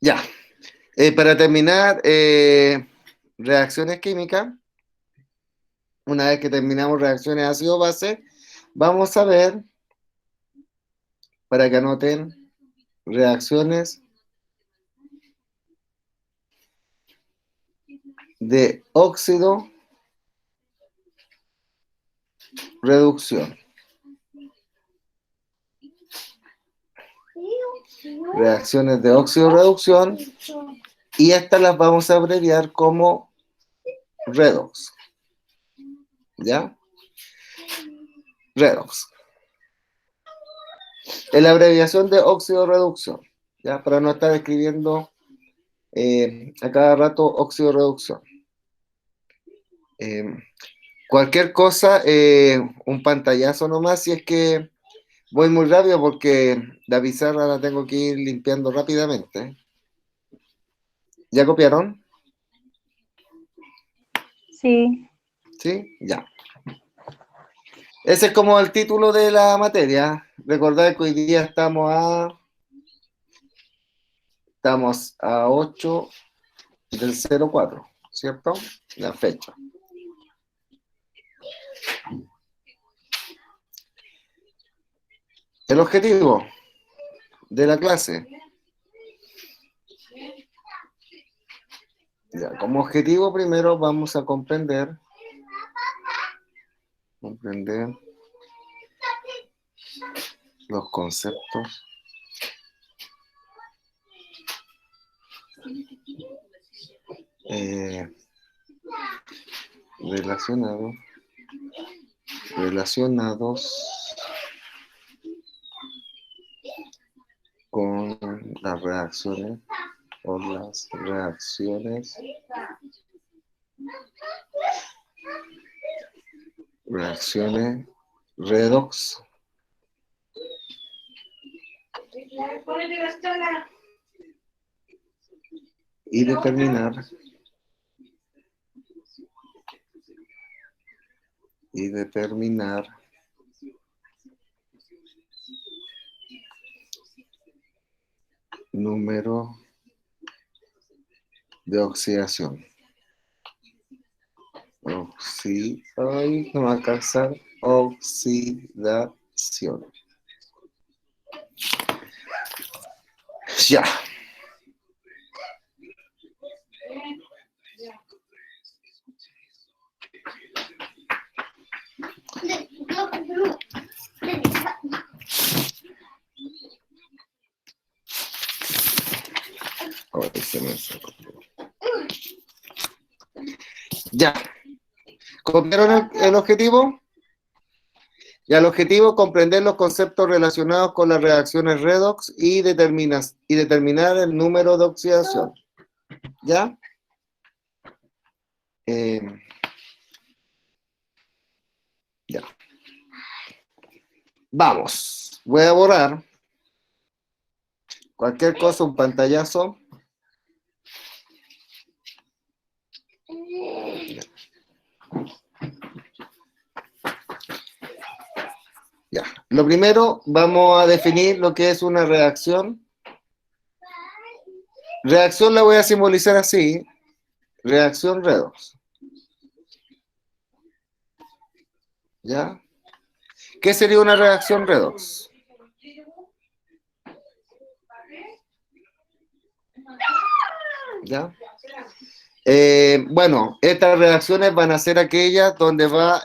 Ya. Para terminar, reacciones químicas, una vez que terminamos reacciones ácido-base, vamos a ver, para que anoten, reacciones de óxido-reducción. Reacciones de óxido-reducción, y estas las vamos a abreviar como redox. ¿Ya? Redox. Es la abreviación de óxido-reducción, ¿ya? Para no estar escribiendo a cada rato óxido-reducción. Cualquier cosa, un pantallazo nomás, si es que voy muy rápido porque la pizarra la tengo que ir limpiando rápidamente. ¿Ya copiaron? Sí. ¿Sí? Ya. Ese es como el título de la materia. Recordad que hoy día estamos a 8 del 04, ¿cierto? La fecha. El objetivo de la clase. Ya, como objetivo primero vamos a comprender los conceptos relacionados con las reacciones reacciones redox y determinar número de oxidación. Ay, no va a alcanzar. Oxidación. Ya. Ya. ¿Copiaron el objetivo? Y al objetivo, comprender los conceptos relacionados con las reacciones redox y determinar el número de oxidación. ¿Ya? Ya. Vamos. Voy a borrar cualquier cosa, un pantallazo. Ya. Lo primero, vamos a definir lo que es una reacción. Reacción la voy a simbolizar así. Reacción redox. ¿Ya? ¿Qué sería una reacción redox? ¿Ya? Bueno, estas reacciones van a ser aquellas donde va a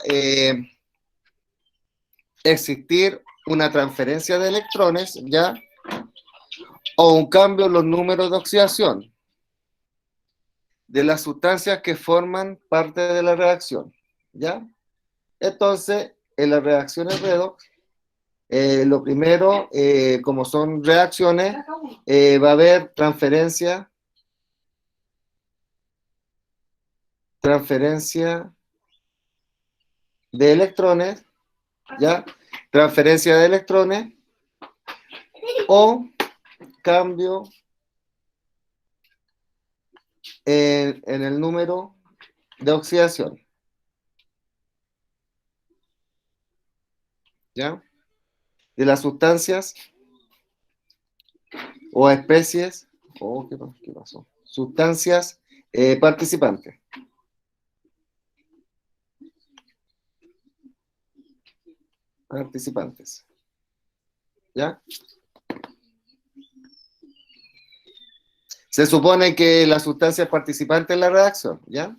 existir una transferencia de electrones, ¿ya? O un cambio en los números de oxidación de las sustancias que forman parte de la reacción, ¿ya? Entonces, en las reacciones redox, lo primero, como son reacciones, va a haber transferencia de electrones, ¿ya? Transferencia de electrones o cambio en el número de oxidación, ¿ya? De las sustancias o especies Oh, ¿qué pasó? Sustancias participantes. Participantes. ¿Ya? Se supone que la sustancia es participante en la reacción, ¿ya?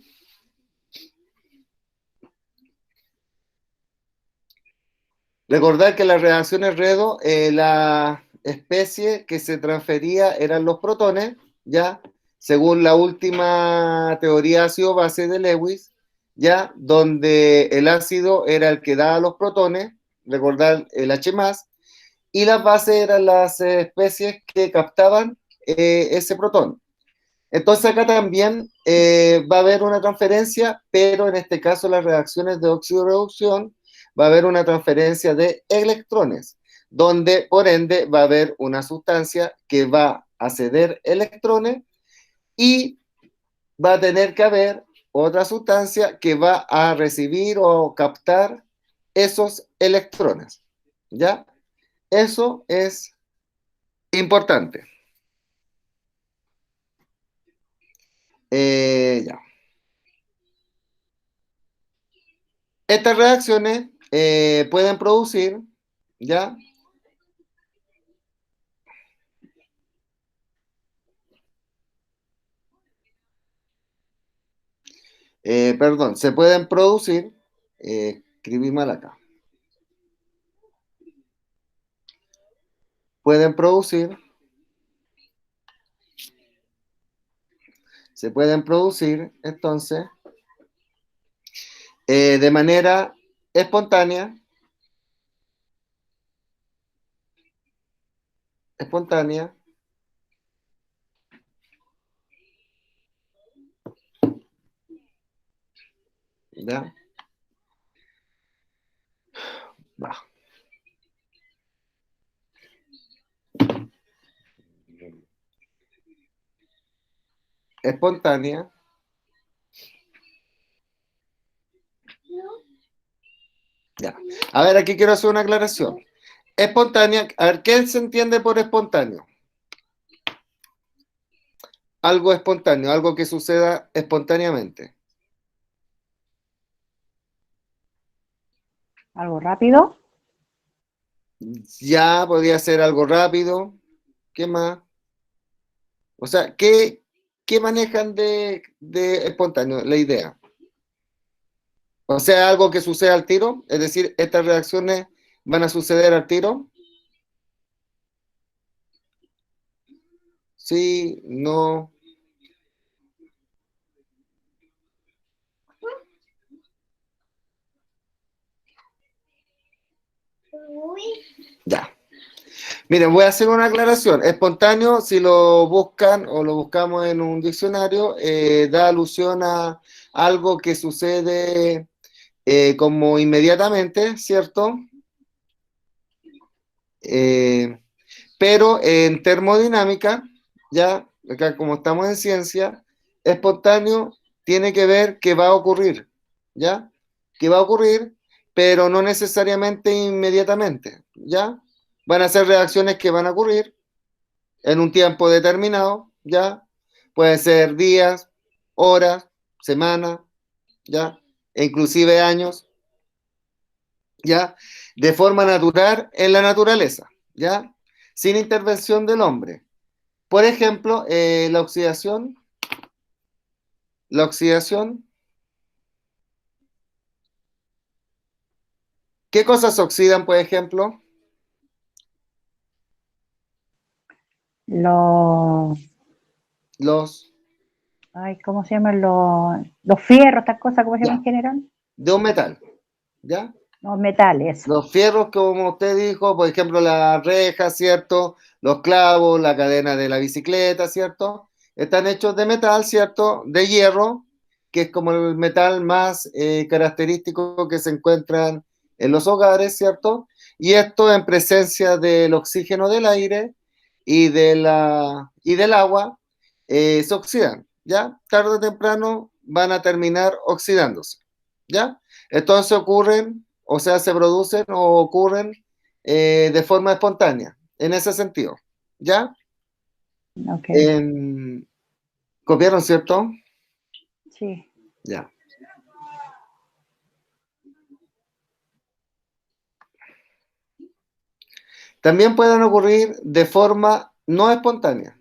Recordar que las reacciones Redo, la especie que se transfería eran los protones, ¿ya? Según la última teoría ácido-base de Lewis, ¿ya? Donde el ácido era el que daba los protones, recordar el H+, y las bases eran las especies que captaban ese protón. Entonces acá también va a haber una transferencia, pero en este caso las reacciones de óxido-reducción va a haber una transferencia de electrones, donde por ende va a haber una sustancia que va a ceder electrones y va a tener que haber otra sustancia que va a recibir o captar esos electrones. ¿Ya? Eso es importante. Ya. Estas reacciones pueden producir, ¿ya? Perdón, se pueden producir, escribí mal acá, pueden producir, se pueden producir, entonces, de manera espontánea, espontánea, ¿ya? Va. Espontánea. Ya. A ver, aquí quiero hacer una aclaración. Espontánea, a ver, ¿qué se entiende por espontáneo? Algo espontáneo, algo que suceda espontáneamente. ¿Algo rápido? Ya podría ser algo rápido. ¿Qué más? O sea, ¿qué manejan de espontáneo? La idea. O sea, algo que sucede al tiro, es decir, estas reacciones van a suceder al tiro. Sí, no. Ya. Miren, voy a hacer una aclaración. Espontáneo, si lo buscan o lo buscamos en un diccionario, da alusión a algo que sucede como inmediatamente, ¿cierto? Eh, pero en termodinámica, ya, acá como estamos en ciencia, espontáneo tiene que ver que va a ocurrir, ¿ya? Que va a ocurrir, pero no necesariamente inmediatamente, ¿ya? Van a ser reacciones que van a ocurrir en un tiempo determinado, ¿ya? Pueden ser días, horas, semanas, ¿ya? E inclusive años, ¿ya? De forma natural en la naturaleza, ¿ya? Sin intervención del hombre. Por ejemplo, la oxidación, ¿qué cosas oxidan, por ejemplo? Los, Los, ay, ¿cómo se llaman? Los fierros, estas cosas, ¿cómo se llaman ya, en general? de un metal, ¿ya? Los metales, eso. Los fierros, como usted dijo, por ejemplo, la reja, ¿cierto? Los clavos, la cadena de la bicicleta, ¿cierto? Están hechos de metal, ¿cierto? De hierro, que es como el metal más característico que se encuentran en los hogares, ¿cierto? Y esto en presencia del oxígeno del aire y del agua se oxidan, ¿ya? Tarde o temprano van a terminar oxidándose, ¿ya? Entonces ocurren, o sea, se producen o ocurren de forma espontánea, en ese sentido, ¿ya? Ok, ¿Copiaron, cierto? sí. Ya. También pueden ocurrir de forma no espontánea.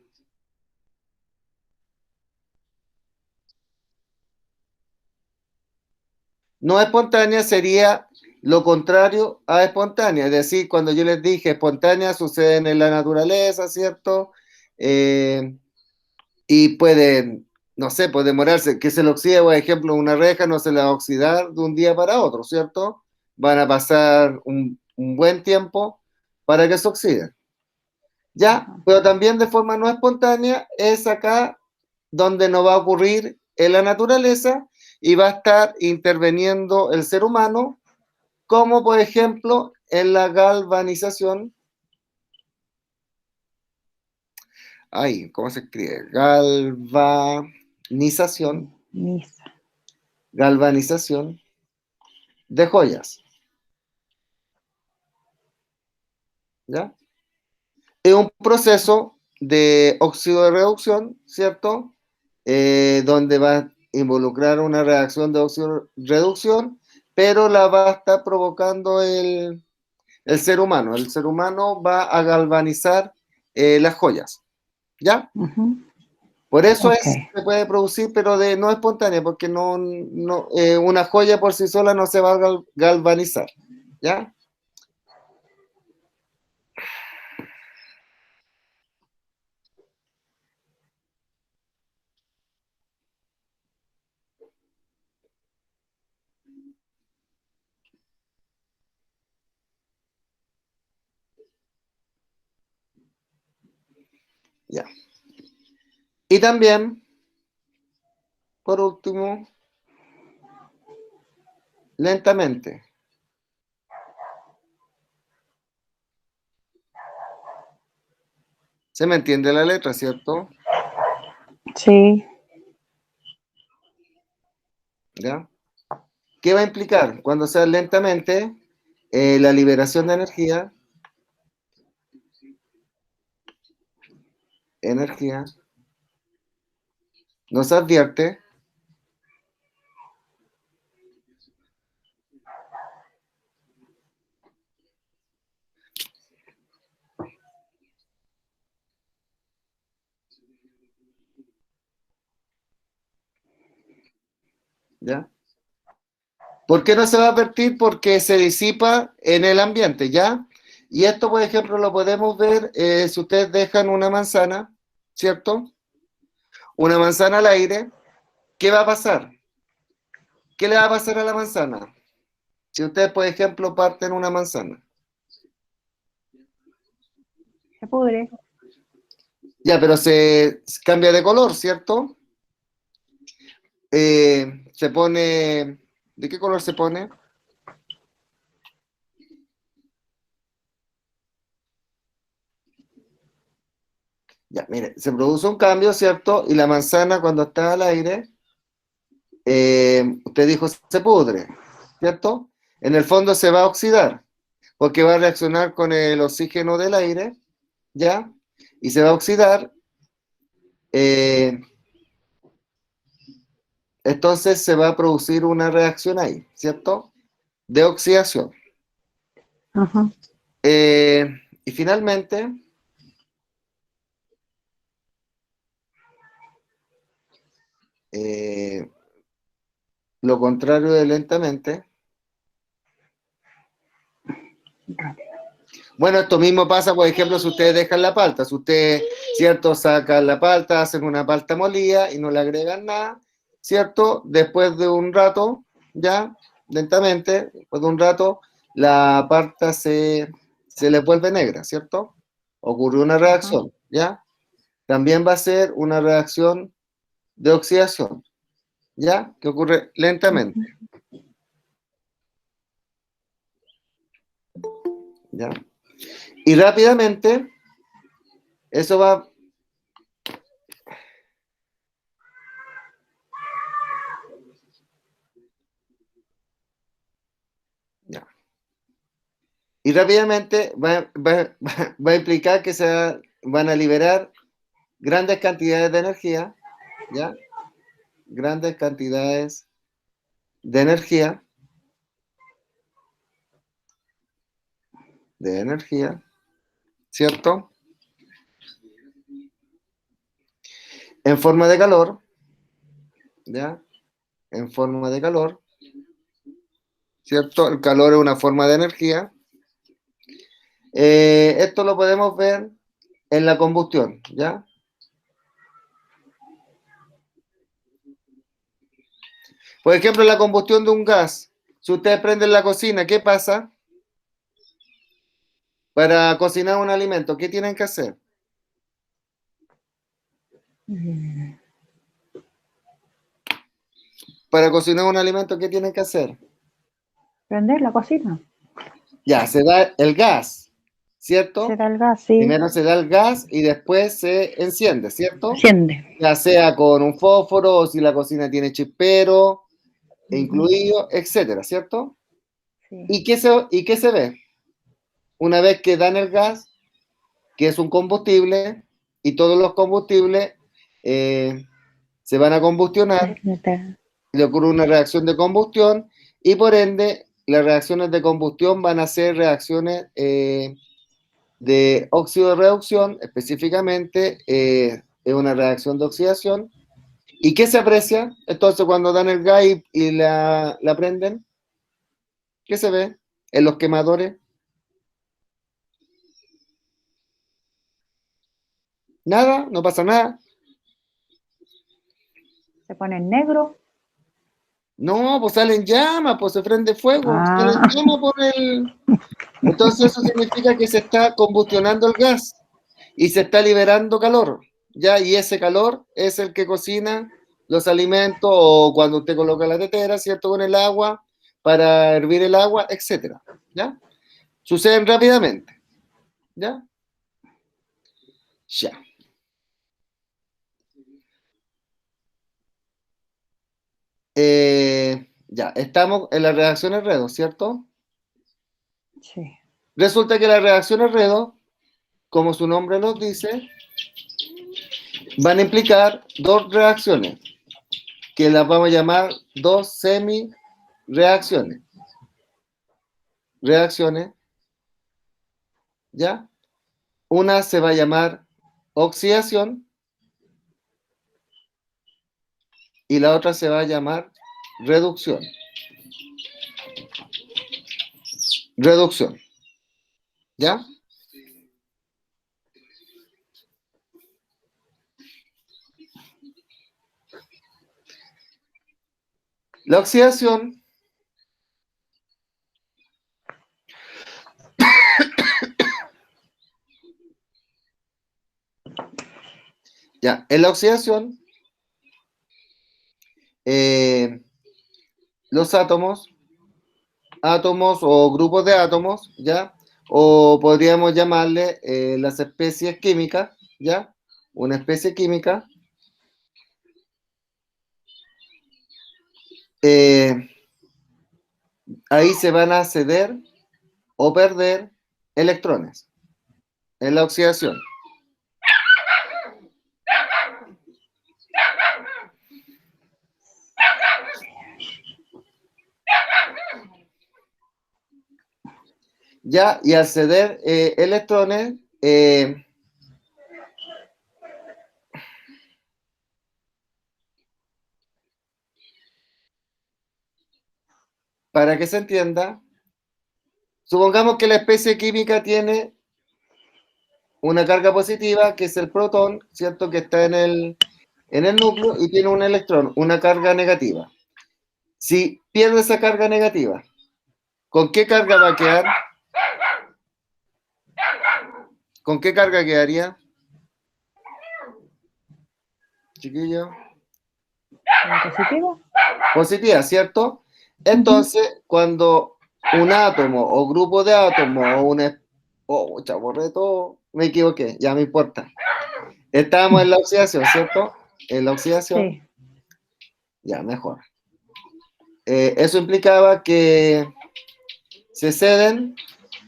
No espontánea sería lo contrario a espontánea. Es decir, cuando yo les dije espontánea, suceden en la naturaleza, ¿cierto? Eh, y pueden, no sé, puede demorarse, que se le oxide, por ejemplo, una reja no se la va a oxidar de un día para otro, ¿cierto? Van a pasar un buen tiempo para que se oxide. Ya, Ajá. pero también de forma no espontánea es acá donde no va a ocurrir en la naturaleza y va a estar interviniendo el ser humano, como por ejemplo en la galvanización. Ay, ¿cómo se escribe? Galvanización, Misa. galvanización de joyas, ¿ya? Es un proceso de óxido de reducción, ¿cierto? Donde va a involucrar una reacción de óxido de reducción, pero la va a estar provocando el ser humano. El ser humano va a galvanizar las joyas, ¿ya? Ujú. Por eso Ok. se puede producir, pero no espontánea, porque una joya por sí sola no se va a galvanizar, ¿ya? Ya. Y también, por último, lentamente. ¿Se me entiende la letra, cierto? Sí. ¿Ya? ¿Qué va a implicar? Cuando sea lentamente, la liberación de energía, nos advierte, ¿ya? ¿Por qué no se va a advertir? Porque se disipa en el ambiente, ¿ya? Y esto, por ejemplo, lo podemos ver si ustedes dejan una manzana, ¿cierto? Una manzana al aire, ¿qué va a pasar? ¿Qué le va a pasar a la manzana? Si ustedes, por ejemplo, parten una manzana. Se pudre. Ya, pero se cambia de color, ¿cierto? Se pone... ¿De qué color se pone? Ya, mire, se produce un cambio, ¿cierto? Y la manzana cuando está al aire, usted dijo se pudre, ¿cierto? En el fondo se va a oxidar, porque va a reaccionar con el oxígeno del aire, ¿ya? Y se va a oxidar, eh, entonces se va a producir una reacción ahí, ¿cierto? De oxidación. Ajá. Eh, y finalmente, eh, lo contrario de lentamente. Bueno, esto mismo pasa, por ejemplo, si ustedes dejan la palta. Si ustedes, ¿cierto? Sacan la palta, hacen una palta molida y no le agregan nada, ¿cierto? Después de un rato, ya, lentamente, después de un rato, la palta se le vuelve negra, ¿cierto? Ocurre una Ajá. reacción, ¿ya? También va a ser una reacción de oxidación, ¿ya? Que ocurre lentamente, Ujú. ¿ya? Y rápidamente, eso va. Ya. Y rápidamente va a implicar que van a liberar grandes cantidades de energía, ¿ya? Grandes cantidades de energía, ¿cierto? En forma de calor, ¿ya? En forma de calor, ¿cierto? El calor es una forma de energía. Esto lo podemos ver en la combustión, ¿ya? Por ejemplo, la combustión de un gas. Si ustedes prenden la cocina, ¿qué pasa? Para cocinar un alimento, ¿qué tienen que hacer? Para cocinar un alimento, ¿qué tienen que hacer? Prender la cocina. Ya, se da el gas, ¿cierto? Se da el gas, sí. Primero se da el gas y después se enciende, ¿cierto? Enciende. Ya sea con un fósforo o si la cocina tiene chispero, incluido, etcétera, ¿cierto? Sí. ¿Y qué se ve? Una vez que dan el gas, que es un combustible, y todos los combustibles se van a combustionar, le ocurre una reacción de combustión, y por ende, las reacciones de combustión van a ser reacciones de óxido de reducción, específicamente, es una reacción de oxidación. ¿Y qué se aprecia? Entonces, cuando dan el gas y la prenden, ¿qué se ve en los quemadores? Nada, no pasa nada. Se pone en negro. No, pues salen llamas, pues se prende fuego, salen Ah, llamas por el... Entonces eso significa que se está combustionando el gas y se está liberando calor, ¿ya? Y ese calor es el que cocina los alimentos o cuando usted coloca la tetera, ¿cierto? Con el agua, para hervir el agua, etcétera, ¿ya? Suceden rápidamente, ¿ya? Ya. Ya, estamos en las reacciones redo, ¿cierto? sí. Resulta que las reacciones redo, como su nombre nos dice, van a implicar dos reacciones, que las vamos a llamar dos semi-reacciones. Reacciones, ¿ya? Una se va a llamar oxidación y la otra se va a llamar reducción. Reducción, ¿ya? La oxidación ya, en la oxidación los átomos o grupos de átomos, ¿ya? O podríamos llamarle las especies químicas, ¿ya? Una especie química. Ahí se van a ceder o perder electrones en la oxidación. Ya, y al ceder electrones, para que se entienda, supongamos que la especie química tiene una carga positiva, que es el protón, ¿cierto? Que está en el núcleo y tiene un electrón, una carga negativa. Si pierde esa carga negativa, ¿con qué carga va a quedar? ¿Con qué carga quedaría? Chiquillo. ¿Positivo? Positiva, ¿cierto? Entonces, cuando un átomo o grupo de átomos o una... Oh, borré todo, me equivoqué, ya me importa. Estábamos en la oxidación, ¿cierto? En la oxidación, Sí. ya, mejor. Eso implicaba que se ceden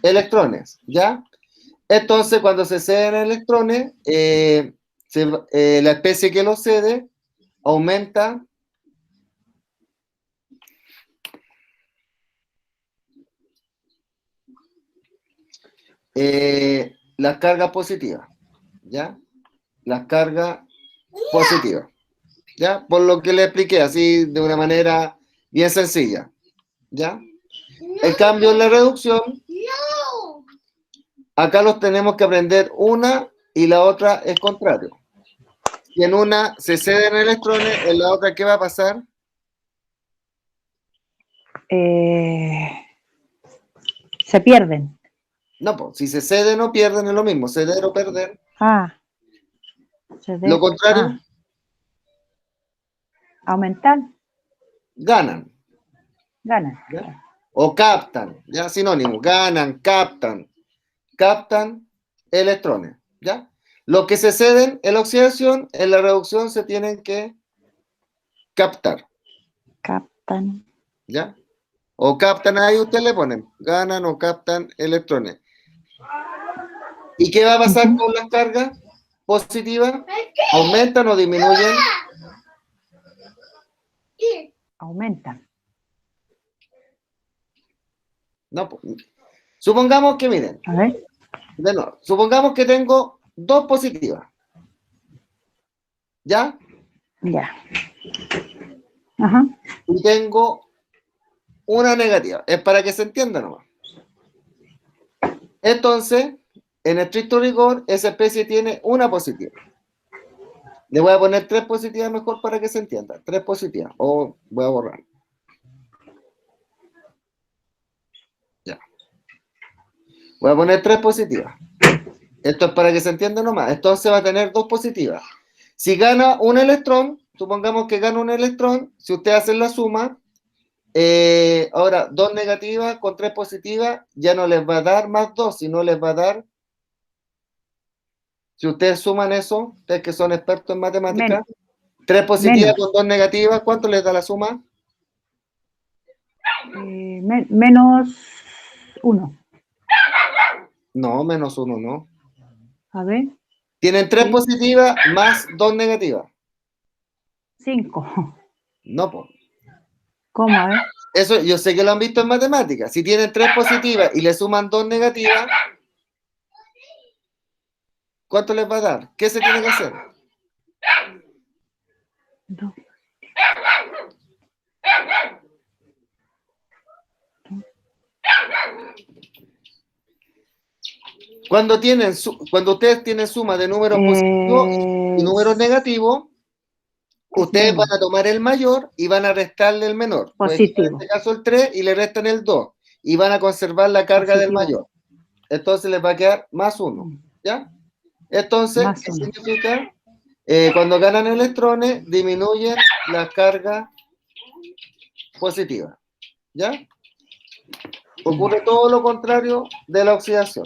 electrones, ¿ya? Entonces, cuando se ceden electrones, la especie que lo cede aumenta las cargas positivas, ¿ya? Las cargas positivas, ¿ya? Por lo que le expliqué así de una manera bien sencilla, ¿ya? El cambio en la reducción, acá los tenemos que aprender una y la otra es contrario. Si en una se ceden electrones, en la otra, ¿qué va a pasar? Se pierden. No, pues, si se ceden o pierden es lo mismo, ceder o perder. Ah, Lo contrario, aumentar, ganan, ganan. ¿ya? O captan, ya sinónimo, ganan, captan electrones, ¿ya? Lo que se ceden en la oxidación, en la reducción se tienen que captar, Captan. ¿ya? O captan, ahí ustedes le ponen, ganan o captan electrones. ¿Y qué va a pasar con las cargas positivas? ¿Aumentan o disminuyen? Aumentan. No, pues, supongamos que, miren, A ver. de nuevo, supongamos que tengo dos positivas, ¿ya? Ya. Ajá. Y tengo una negativa. Es para que se entienda nomás. Entonces, en estricto rigor, esa especie tiene una positiva. Le voy a poner 3 positivas mejor para que se entienda. 3 positivas. O voy a borrar. Ya. Voy a poner 3 positivas. Esto es para que se entienda nomás. Entonces va a tener 2 positivas. Si gana un electrón, supongamos que gana un electrón, si ustedes hacen la suma, ahora 2 negativas con 3 positivas, ya no les va a dar más 2, sino les va a dar, si ustedes suman eso, ustedes que son expertos en matemáticas, 3 positivas con 2 negativas, ¿cuánto les da la suma? Menos 1. No, menos 1, no. A ver. Tienen 3 Sí. positivas más 2 negativas. 5. No, pues. ¿Cómo? A ver. Eso yo sé que lo han visto en matemáticas. Si tienen 3 positivas y le suman 2 negativas, ¿cuánto les va a dar? ¿Qué se tiene que hacer? 2. Cuando ustedes tienen suma de números positivos y números negativos, ustedes van a tomar el mayor y van a restarle el menor. Positivo. En este caso el 3 y le restan el 2. Y van a conservar la carga del mayor. Entonces les va a quedar más 1. ¿Ya? Entonces, Más ¿qué 1. significa? Cuando ganan electrones, disminuyen la carga positiva. ¿Ya? Ocurre todo lo contrario de la oxidación.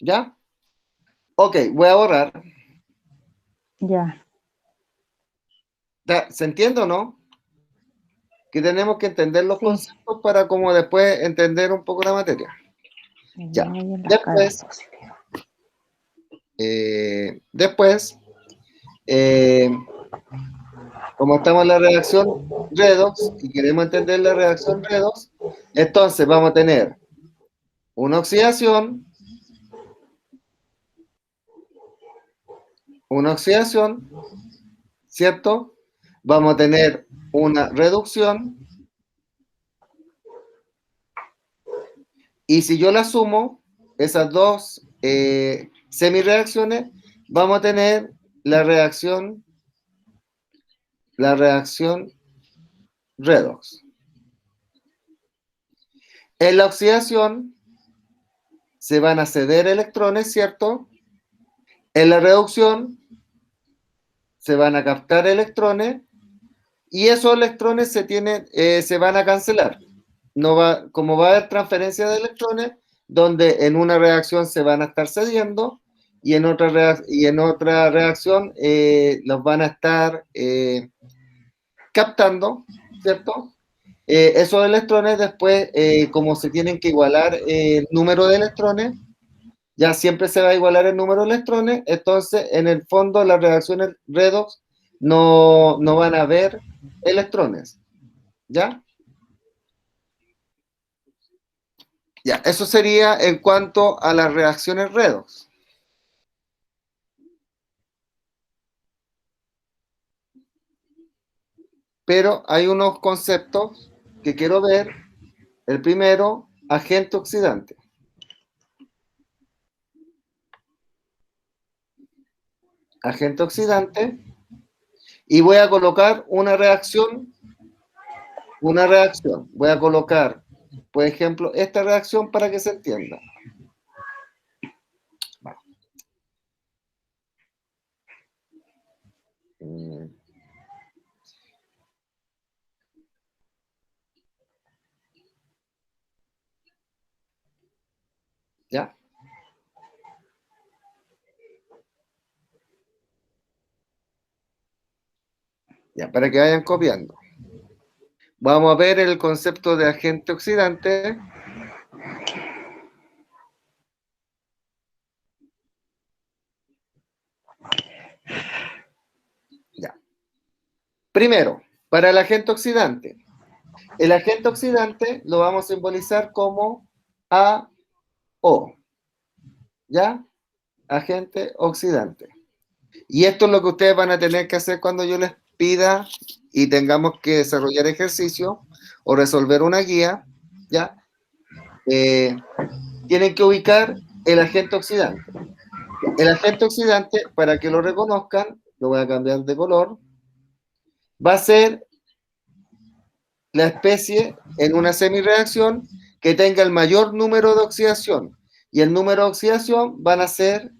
¿Ya? Ok, voy a borrar. Ya. ¿Se entiende o no? Que tenemos que entender los Sí. conceptos para como después entender un poco la materia. Ya. Después, como estamos en la reacción redox y queremos entender la reacción redox, entonces vamos a tener una oxidación, ¿cierto? Vamos a tener una reducción, y si yo la sumo, esas dos semireacciones, vamos a tener la reacción redox. En la oxidación se van a ceder electrones, ¿cierto? En la reducción se van a captar electrones y esos electrones se van a cancelar. Como va a haber transferencia de electrones, donde en una reacción se van a estar cediendo y en otra reacción los van a estar captando, ¿cierto? esos electrones después, como se tienen que igualar el número de electrones, ya siempre se va a igualar el número de electrones, entonces en el fondo las reacciones redox no van a haber electrones, ¿ya? Ya, eso sería en cuanto a las reacciones redox. Pero hay unos conceptos que quiero ver. El primero, agente oxidante. Agente oxidante. Y voy a colocar una reacción. Voy a colocar, por ejemplo, esta reacción para que se entienda. ¿Ya? Ya, para que vayan copiando. Vamos a ver el concepto de agente oxidante. Ya. Primero, para el agente oxidante. El agente oxidante lo vamos a simbolizar como AO. ¿Ya? Agente oxidante. Y esto es lo que ustedes van a tener que hacer cuando yo les pida y tengamos que desarrollar ejercicio o resolver una guía, ¿ya? Tienen que ubicar el agente oxidante. El agente oxidante, para que lo reconozcan, lo voy a cambiar de color, va a ser la especie en una semireacción que tenga el mayor número de oxidación. Y el número de oxidación van a ser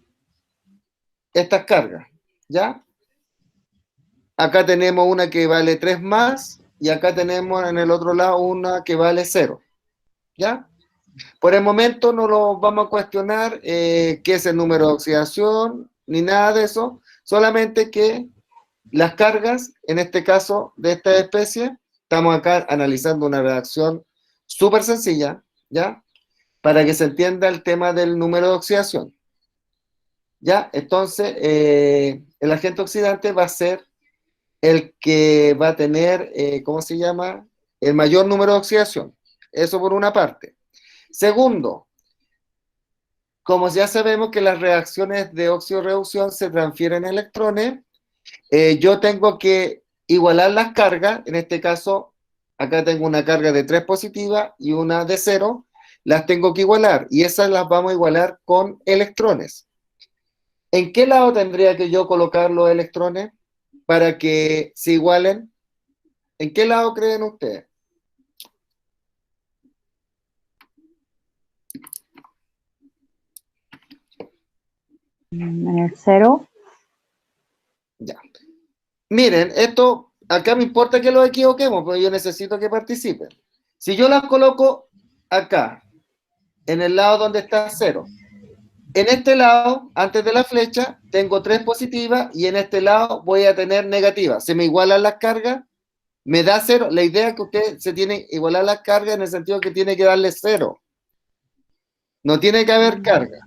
estas cargas, ¿ya? Acá tenemos una que vale 3 más y acá tenemos en el otro lado una que vale 0, ¿ya? Por el momento no lo vamos a cuestionar qué es el número de oxidación ni nada de eso, solamente que las cargas, en este caso de esta especie, estamos acá analizando una reacción súper sencilla, ¿ya? Para que se entienda el tema del número de oxidación, ¿ya? Entonces, el agente oxidante va a ser el que va a tener, ¿cómo se llama? El mayor número de oxidación. Eso por una parte. Segundo, como ya sabemos que las reacciones de óxido-reducción se transfieren electrones, yo tengo que igualar las cargas. En este caso, acá tengo una carga de 3 positiva y una de 0. Las tengo que igualar y esas las vamos a igualar con electrones. ¿En qué lado tendría que yo colocar los electrones para que se igualen? ¿En qué lado creen ustedes? En el 0. Ya. Miren, esto, acá me importa que lo equivoquemos, pero yo necesito que participen. Si yo las coloco acá, en el lado donde está 0, en este lado, antes de la flecha, tengo 3 positivas y en este lado voy a tener negativas. Se me igualan las cargas, me da 0. La idea es que usted se tiene que igualar las cargas en el sentido que tiene que darle 0. No tiene que haber carga.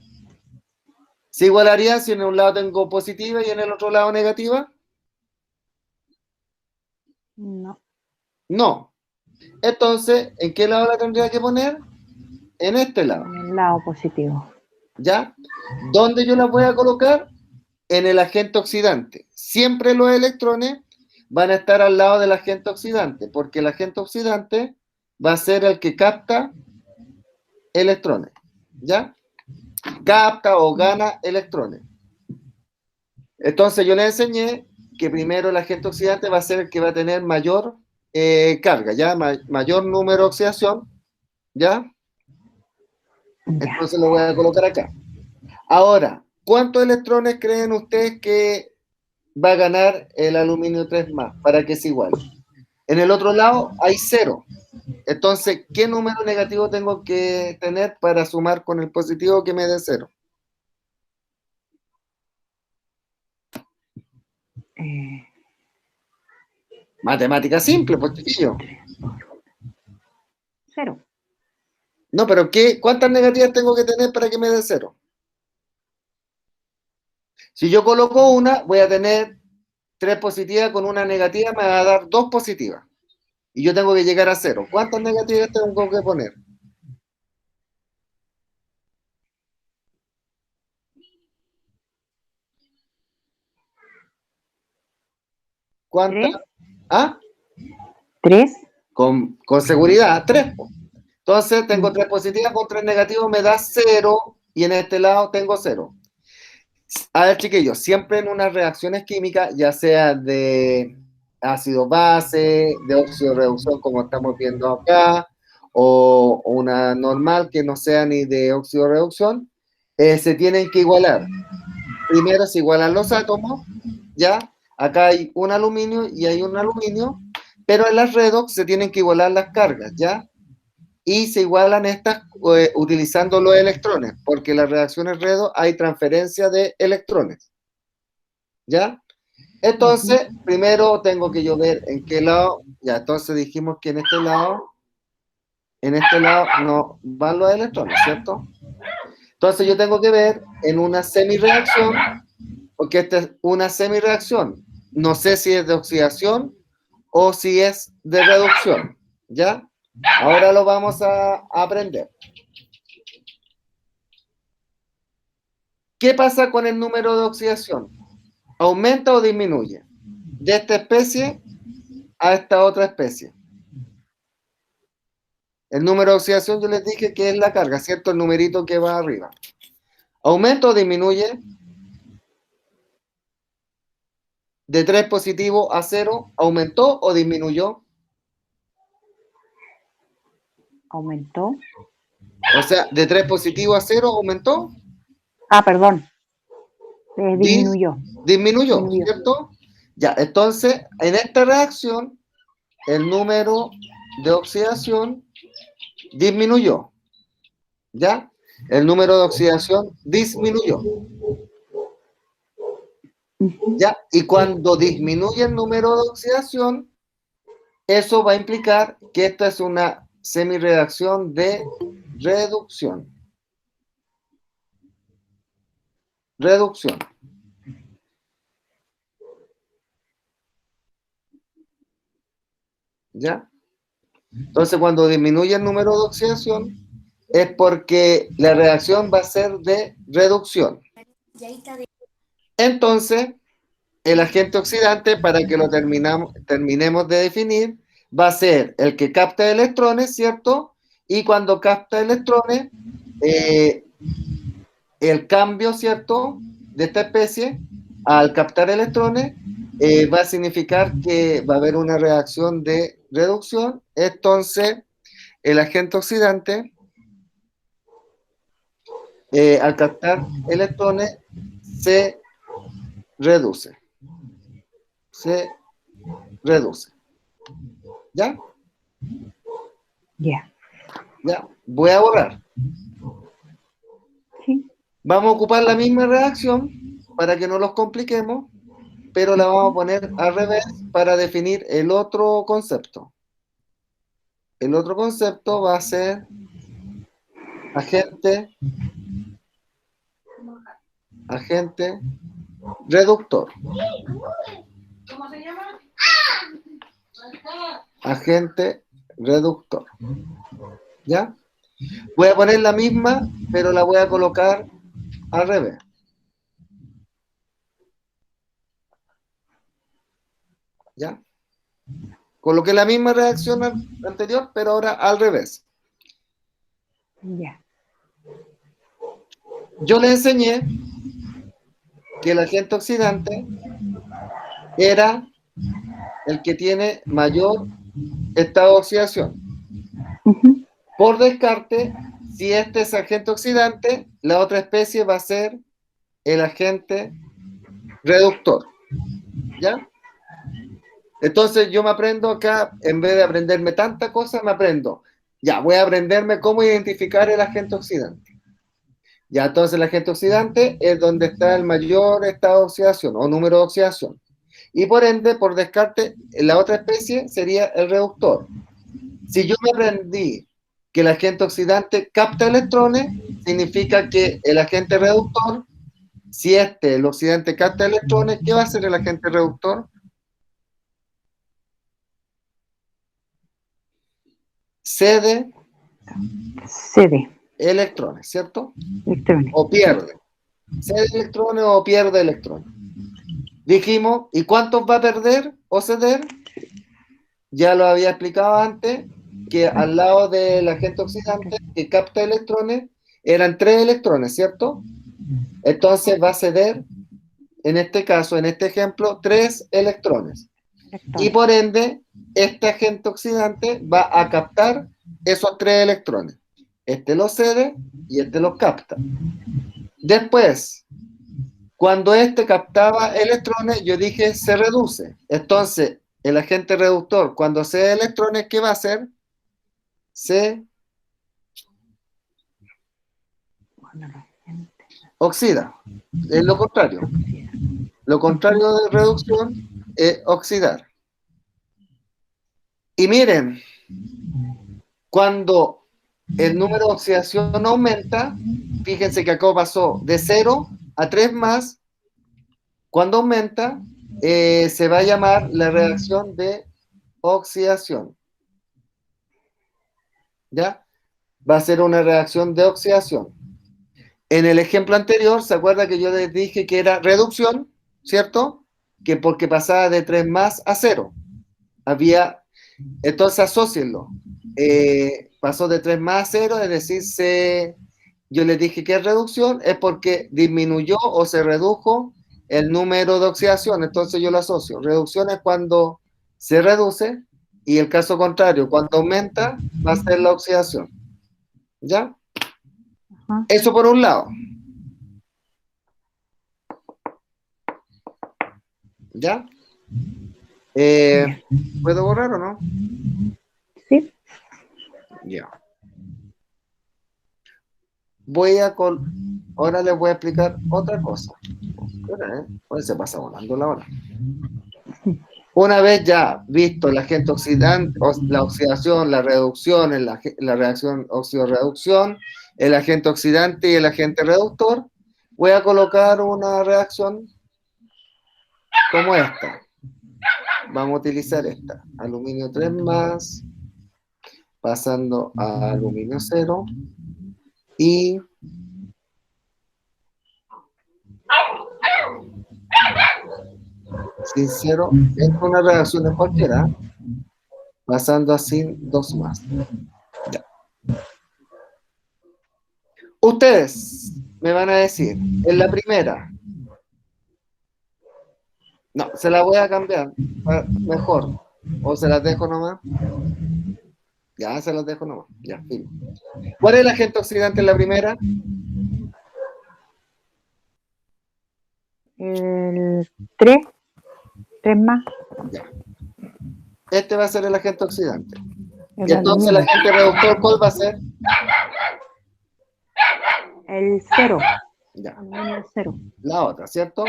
¿Se igualaría si en un lado tengo positiva y en el otro lado negativa? No. No. Entonces, ¿en qué lado la tendría que poner? En este lado. En el lado positivo. ¿Ya? ¿Dónde yo las voy a colocar? En el agente oxidante. Siempre los electrones van a estar al lado del agente oxidante, porque el agente oxidante va a ser el que capta electrones. ¿Ya? Capta o gana electrones. Entonces yo les enseñé que primero el agente oxidante va a ser el que va a tener mayor carga, ¿ya? Mayor número de oxidación, ¿ya? Entonces lo voy a colocar acá. Ahora, ¿cuántos electrones creen ustedes que va a ganar el aluminio 3 más para que sea igual? En el otro lado hay 0. Entonces, ¿qué número negativo tengo que tener para sumar con el positivo que me dé 0? Matemática simple, pues chiquillo. 0. No, pero ¿cuántas negativas tengo que tener para que me dé 0? Si yo coloco una, voy a tener 3 positivas con una negativa, me va a dar 2 positivas. Y yo tengo que llegar a 0. ¿Cuántas negativas tengo que poner? ¿Cuántas? 3. ¿Ah? 3. Con seguridad, 3. Entonces tengo 3 positivas con 3 negativos, me da 0. Y en este lado tengo 0. A ver, chiquillos, siempre en unas reacciones químicas, ya sea de ácido base, de óxido de reducción como estamos viendo acá, o una normal que no sea ni de óxido de reducción, se tienen que igualar. Primero se igualan los átomos, ¿ya? Acá hay un aluminio y hay un aluminio, pero en las redox se tienen que igualar las cargas, ¿ya? Y se igualan estas utilizando los electrones, porque en las reacciones redox hay transferencia de electrones, ¿ya? Entonces, primero tengo que yo ver en qué lado, ya, entonces dijimos que en este lado no van los electrones, ¿cierto? Entonces yo tengo que ver en una semireacción, porque esta es una semireacción, no sé si es de oxidación o si es de reducción, ¿ya? Ahora lo vamos a aprender. ¿Qué pasa con el número de oxidación? ¿Aumenta o disminuye? De esta especie a esta otra especie. El número de oxidación yo les dije que es la carga, ¿cierto? El numerito que va arriba. ¿Aumenta o disminuye? De 3 positivo a 0, ¿aumentó o disminuyó? Aumentó. O sea, de 3 positivo a 0, ¿aumentó? Ah, perdón. Disminuyó. Disminuyó, ¿cierto? Ya, entonces, en esta reacción, el número de oxidación disminuyó, ¿ya? El número de oxidación disminuyó, ¿ya? Y cuando disminuye el número de oxidación, eso va a implicar que esta es una semireacción de reducción. Reducción. ¿Ya? Entonces, cuando disminuye el número de oxidación, es porque la reacción va a ser de reducción. Entonces, el agente oxidante, para que lo terminemos de definir, va a ser el que capta electrones, ¿cierto? Y cuando capta electrones, el cambio, ¿cierto?, de esta especie, al captar electrones, va a significar que va a haber una reacción de reducción. Entonces, el agente oxidante, al captar electrones, se reduce. Se reduce. ¿Ya? Ya. Ya. Voy a borrar. Sí. Vamos a ocupar la misma reacción para que no los compliquemos, pero la vamos a poner al revés para definir el otro concepto. El otro concepto va a ser agente reductor. ¿Cómo se llama? Agente reductor. ¿Ya? Voy a poner la misma, pero la voy a colocar al revés. ¿Ya? Coloqué la misma reacción anterior, pero ahora al revés. Ya. Yo le enseñé que el agente oxidante era el que tiene mayor estado de oxidación. Por descarte, si este es agente oxidante, la otra especie va a ser el agente reductor. ¿Ya? Entonces yo me aprendo acá, en vez de aprenderme tanta cosa, me aprendo. Ya, voy a aprenderme cómo identificar el agente oxidante. Ya, entonces el agente oxidante es donde está el mayor estado de oxidación o número de oxidación. Y por ende, por descarte, la otra especie sería el reductor. Si yo me aprendí que el agente oxidante capta electrones, significa que el agente reductor, si el oxidante capta electrones, ¿qué va a hacer el agente reductor? Cede Cede electrones, ¿cierto? electrones. O pierde. Cede electrones o pierde electrones. Dijimos, ¿y cuántos va a perder o ceder? Ya lo había explicado antes, que al lado del agente oxidante que capta electrones, eran 3 electrones, ¿cierto? Entonces va a ceder, en este caso, en este ejemplo, 3 electrones. Y por ende, este agente oxidante va a captar esos 3 electrones. Este los cede y este los capta. Después, cuando este captaba electrones, yo dije se reduce. Entonces, el agente reductor, cuando cede electrones, ¿qué va a hacer? Se oxida. Es lo contrario. Lo contrario de reducción es oxidar. Y miren, cuando el número de oxidación aumenta, fíjense que acá pasó de 0 a 3 más, cuando aumenta, se va a llamar la reacción de oxidación. ¿Ya? Va a ser una reacción de oxidación. En el ejemplo anterior, ¿se acuerda que yo les dije que era reducción? ¿Cierto? Que porque pasaba de 3 más a 0. Entonces asócienlo. Pasó de 3 más a 0, es decir, yo les dije que es reducción, es porque disminuyó o se redujo el número de oxidación. Entonces yo lo asocio. Reducción es cuando se reduce y el caso contrario, cuando aumenta, va a ser la oxidación. ¿Ya? Ajá. Eso por un lado. ¿Ya? ¿Puedo borrar o no? Sí. Ya. Ahora les voy a explicar otra cosa. Hoy se pasa volando la hora. Una vez ya visto el agente oxidante, la oxidación, la reducción, la reacción oxidorreducción, el agente oxidante y el agente reductor, voy a colocar una reacción como esta. Vamos a utilizar esta. Aluminio 3 más, pasando a aluminio 0 y sin 0 es una reacción de cualquiera, pasando a sin 2 más. Ya. Ustedes me van a decir, en la primera, no, se la voy a cambiar, mejor, o se las dejo nomás. Ya, se las dejo nomás, ya, fin. ¿Cuál es el agente oxidante en la primera? El 3 más. Ya. Este va a ser el agente oxidante. El Y entonces el aluminio. agente reductor, ¿cuál va a ser? El 0. Ya. Aluminio 0. La otra, ¿cierto?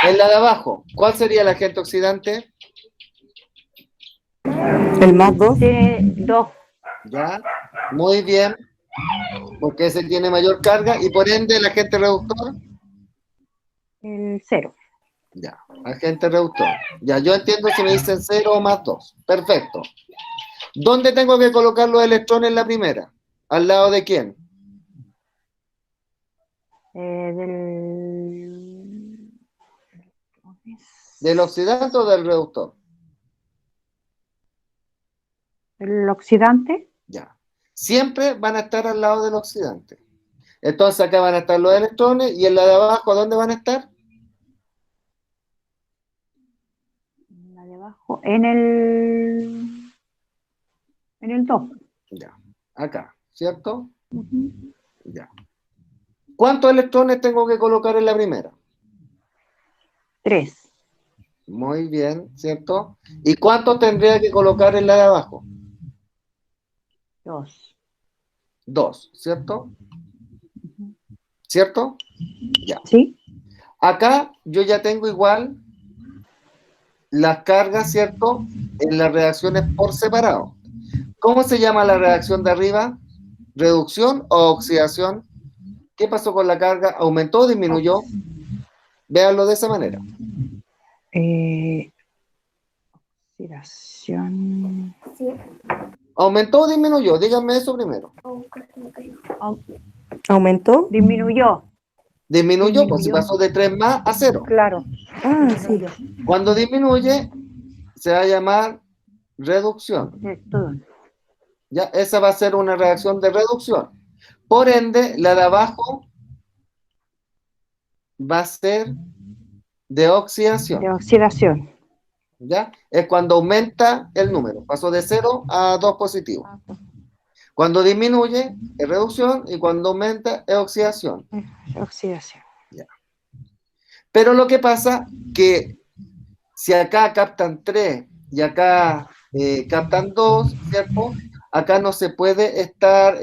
En la de abajo, ¿cuál sería el agente oxidante? El más 2. 2. Ya, muy bien, porque ese tiene mayor carga y por ende el agente reductor. El 0. Ya, agente reductor. Ya, yo entiendo si me dicen 0 o más 2. Perfecto. ¿Dónde tengo que colocar los electrones en la primera? ¿Al lado de quién? ¿Del oxidante o del reductor? El oxidante. Ya. Siempre van a estar al lado del oxidante. Entonces acá van a estar los electrones y en la de abajo, ¿dónde van a estar? La de abajo. En el 2. Ya, acá, ¿cierto? Uh-huh. Ya. ¿Cuántos electrones tengo que colocar en la primera? 3. Muy bien, ¿cierto? ¿Y cuántos tendría que colocar en la de abajo? 2. 2, ¿cierto? ¿Cierto? Ya. ¿Sí? Acá yo ya tengo igual las cargas, ¿cierto? En las reacciones por separado. ¿Cómo se llama la reacción de arriba? ¿Reducción o oxidación? ¿Qué pasó con la carga? ¿Aumentó o disminuyó? Véanlo de esa manera. Oxidación. ¿Aumentó o disminuyó? Díganme eso primero. ¿Aumentó? Disminuyó. Disminuyó, pues si Disminuyó. pasó de 3 más a 0. Claro. Ah, sí. Cuando disminuye, se va a llamar reducción. Todo. ¿Ya? Esa va a ser una reacción de reducción. Por ende, la de abajo va a ser de oxidación. De oxidación. ¿Ya? Es cuando aumenta el número. Pasó de 0 a 2 positivo. Cuando disminuye es reducción y cuando aumenta es oxidación. Oxidación. Ya. Pero lo que pasa que si acá captan 3 y acá captan 2, ¿cierto? Acá no se puede estar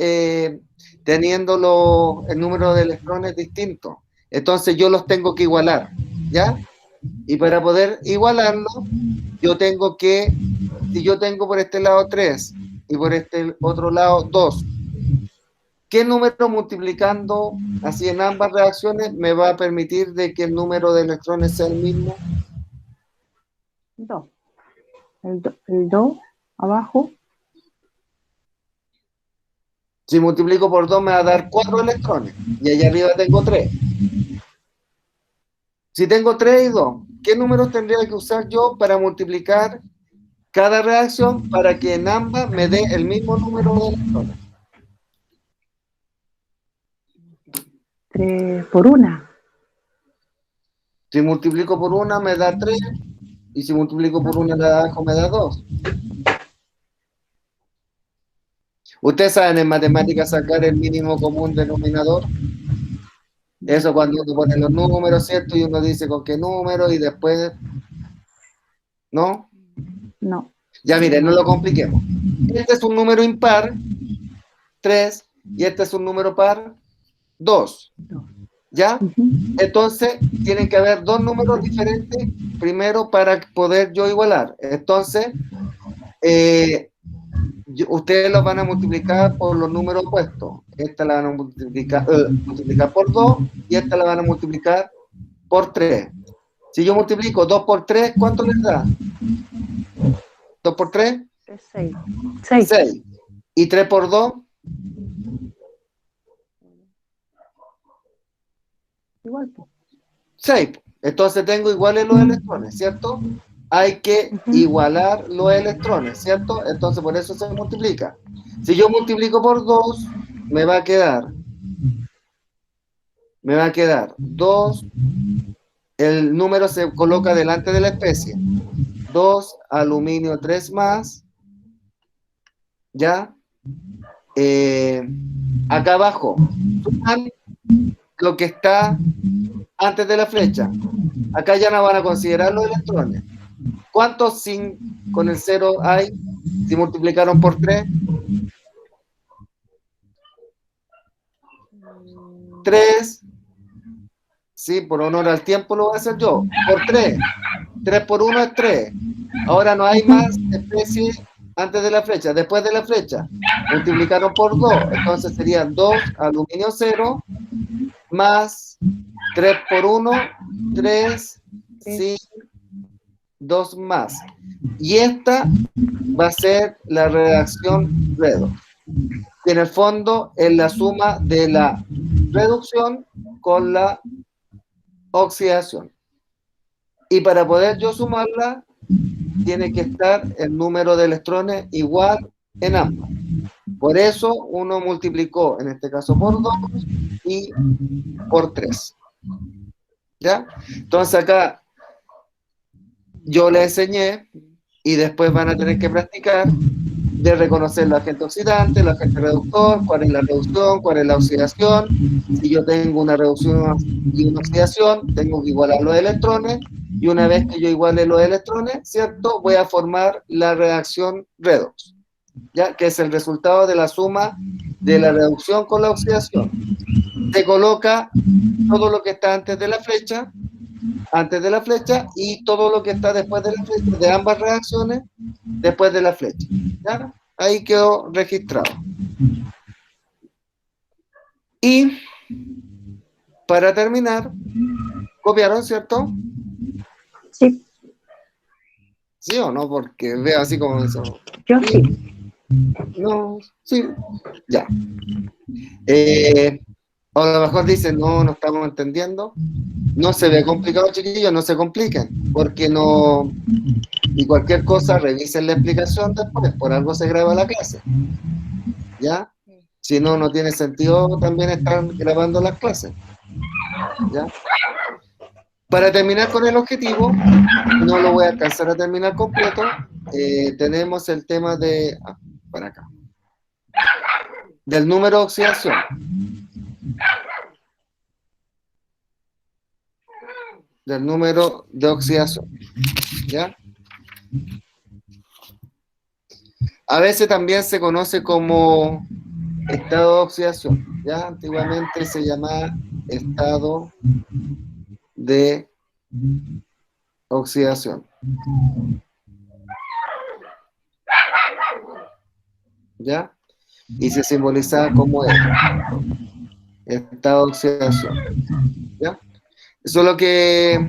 teniendo el número de electrones distintos. Entonces yo los tengo que igualar, ¿ya? Y para poder igualarlo, yo tengo que, si yo tengo por este lado 3 y por este otro lado 2, ¿qué número multiplicando así en ambas reacciones me va a permitir de que el número de electrones sea el mismo? 2. El 2 abajo. Si multiplico por 2 me va a dar 4 electrones y allá arriba tengo 3. Si tengo 3 y 2, ¿qué números tendría que usar yo para multiplicar cada reacción para que en ambas me dé el mismo número de electrones? 3 por 1. Si multiplico por 1 me da 3 y si multiplico por 1 de abajo me da 2. ¿Ustedes saben en matemáticas sacar el mínimo común denominador? Eso cuando uno pone los números, ¿cierto? Y uno dice con qué número y después... ¿No? No. Ya miren, no lo compliquemos. Este es un número impar, 3, y este es un número par, 2. ¿Ya? Entonces, tienen que haber dos números diferentes primero para poder yo igualar. Entonces, ustedes los van a multiplicar por los números opuestos. Esta la van a multiplicar por 2 y esta la van a multiplicar por 3. Si yo multiplico 2 por 3, ¿cuánto les da? 2 por 3, 6. 6. ¿Y 3 por 2? Igual. 6. Entonces tengo iguales los electrones, ¿cierto? Hay que igualar los electrones, ¿cierto? Entonces por eso se multiplica. Si yo multiplico por 2, me va a quedar 2, el número se coloca delante de la especie. 2, aluminio 3 más, ¿ya? Acá abajo, suman lo que está antes de la flecha. Acá ya no van a considerar los electrones. ¿Cuántos con el 0 hay si multiplicaron por 3? 3. Sí, por honor al tiempo lo voy a hacer yo. Por 3. 3 por 1 es 3. Ahora no hay más especies antes de la flecha. Después de la flecha, multiplicaron por 2. Entonces serían 2, aluminio 0, más 3 por 1, 3, sí, 2 más. Y esta va a ser la reacción redox. Que en el fondo es la suma de la reducción con la oxidación. Y para poder yo sumarla, tiene que estar el número de electrones igual en ambas. Por eso uno multiplicó, en este caso por 2 y por 3. ¿Ya? Entonces acá yo les enseñé y después van a tener que practicar de reconocer los agentes oxidantes, los agentes reductor, cuál es la reducción, cuál es la oxidación. Si yo tengo una reducción y una oxidación, tengo que igualar los electrones, y una vez que yo iguale los electrones, ¿cierto? Voy a formar la reacción redox, ¿ya? Que es el resultado de la suma de la reducción con la oxidación. Se coloca todo lo que está antes de la flecha, y todo lo que está después de la flecha, de ambas reacciones, después de la flecha, ¿ya? Ahí quedó registrado. Y para terminar, copiaron, ¿cierto? Sí, ¿Sí o no? Porque veo así como eso. yo Sí, sí. no, sí, ya. O a lo mejor dicen, no, no estamos entendiendo. No se ve complicado, chiquillos, no se compliquen, porque no, y cualquier cosa, revisen la explicación después, por algo se graba la clase, ¿ya? Si no, no tiene sentido también estar grabando las clases, ¿ya? Para terminar con el objetivo, no lo voy a alcanzar a terminar completo, tenemos el tema de, para acá, del número de oxidación, del número de oxidación, ¿ya? A veces también se conoce como estado de oxidación, ¿ya? Antiguamente se llamaba estado de oxidación, ¿ya? Y se simbolizaba como estado de oxidación, ¿ya? Eso es lo que...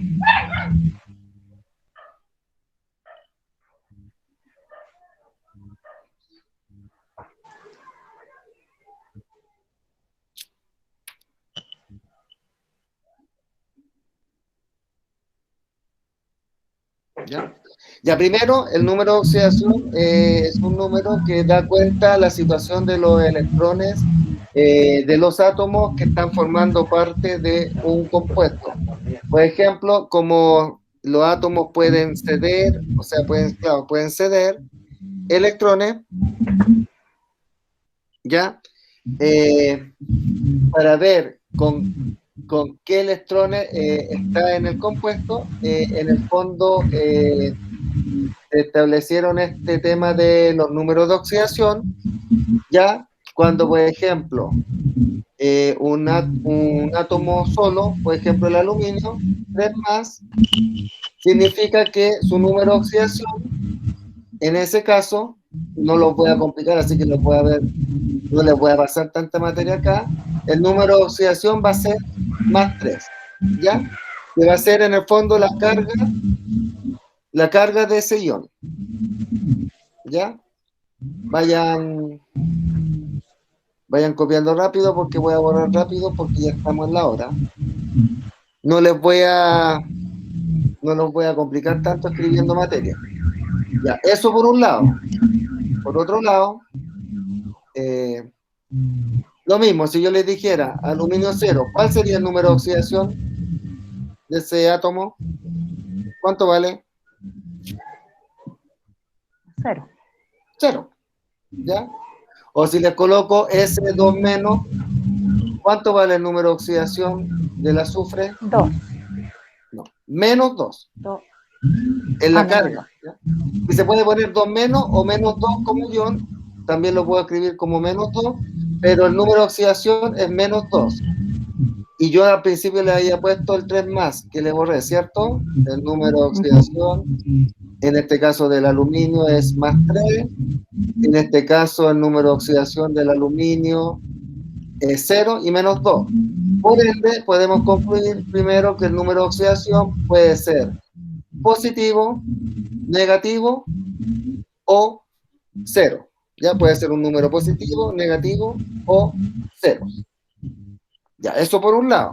¿Ya? Ya primero, el número de oxidación es un número que da cuenta de la situación de los electrones de los átomos que están formando parte de un compuesto. Por ejemplo, como los átomos pueden ceder, o sea, claro, pueden ceder electrones, ¿ya? Para ver con qué electrones está en el compuesto, en el fondo establecieron este tema de los números de oxidación, ya cuando, por ejemplo, un átomo solo, por ejemplo el aluminio, 3 más, significa que su número de oxidación, en ese caso, no lo voy a complicar, así que lo voy a ver, no les voy a pasar tanta materia acá, el número de oxidación va a ser más 3, ¿ya? Que va a ser en el fondo la carga de ese ion, ¿ya? Vayan copiando rápido porque voy a borrar rápido porque ya estamos en la hora. No les voy a no los voy a complicar tanto escribiendo materia. Ya, eso por un lado. Por otro lado, lo mismo, si yo les dijera aluminio cero, ¿cuál sería el número de oxidación de ese átomo? ¿Cuánto vale? Cero. Cero, ¿ya? O si les coloco S2 menos, ¿cuánto vale el número de oxidación del azufre? 2. No, menos 2. 2. En la Menos carga. 2. ¿Ya? Y se puede poner 2 menos o menos 2 como ion, también lo puedo escribir como menos 2, pero el número de oxidación es menos 2. Y yo al principio le había puesto el 3 más, que le borré, ¿cierto? El número de oxidación, en este caso del aluminio es más 3, en este caso el número de oxidación del aluminio es 0 y menos 2. Por ende, podemos concluir primero que el número de oxidación puede ser positivo, negativo o 0. Ya puede ser un número positivo, negativo o 0. Ya, eso por un lado.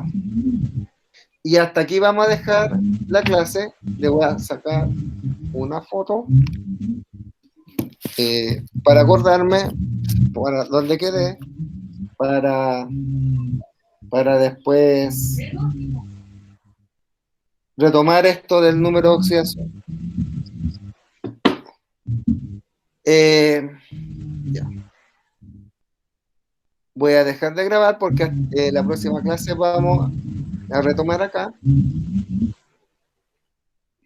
Y hasta aquí vamos a dejar la clase. Le voy a sacar una foto para acordarme para dónde quedé, para después retomar esto del número de oxidación. Ya. Voy a dejar de grabar porque la próxima clase vamos a retomar acá.